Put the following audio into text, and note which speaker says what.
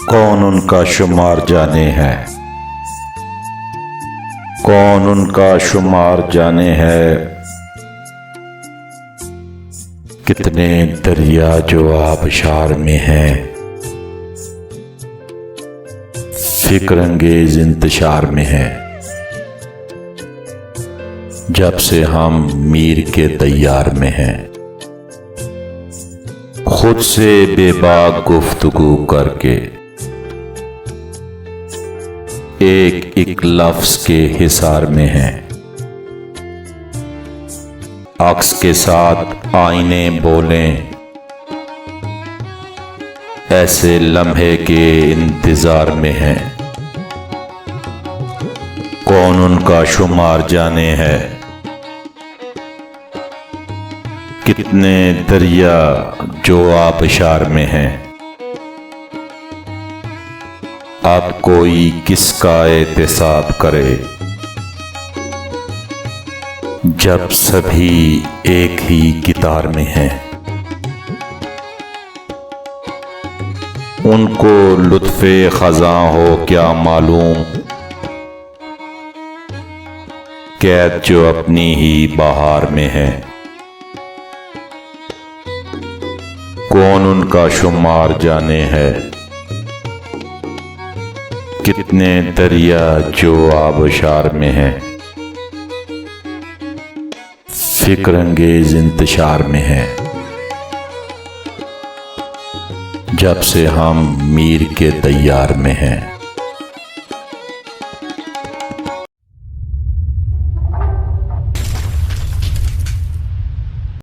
Speaker 1: कौन उनका शुमार जाने है, कौन उनका शुमार जाने है। कितने दरिया जो आबशार में हैं, फिक्र अंगेज इंतशार में हैं। जब से हम मीर के तैयार में हैं, खुद से बेबाक गुफ्तगू करके एक एक लफ्ज के हिसार में हैं। अक्स के साथ आईने बोलें, ऐसे लम्हे के इंतजार में हैं। कौन उनका शुमार जाने है, कितने दरिया जो आबशार में हैं। अब कोई किसका एहतिसाब करे, जब सभी एक ही कितार में हैं। उनको लुत्फ़े ख़ज़ां हो क्या मालूम, कैद जो अपनी ही बहार में है। कौन उनका शुमार जाने है, कितने दरिया जो आबशार में हैं। फिक्र अंगेज इंतशार में हैं। जब से हम मीर के तैयार में हैं।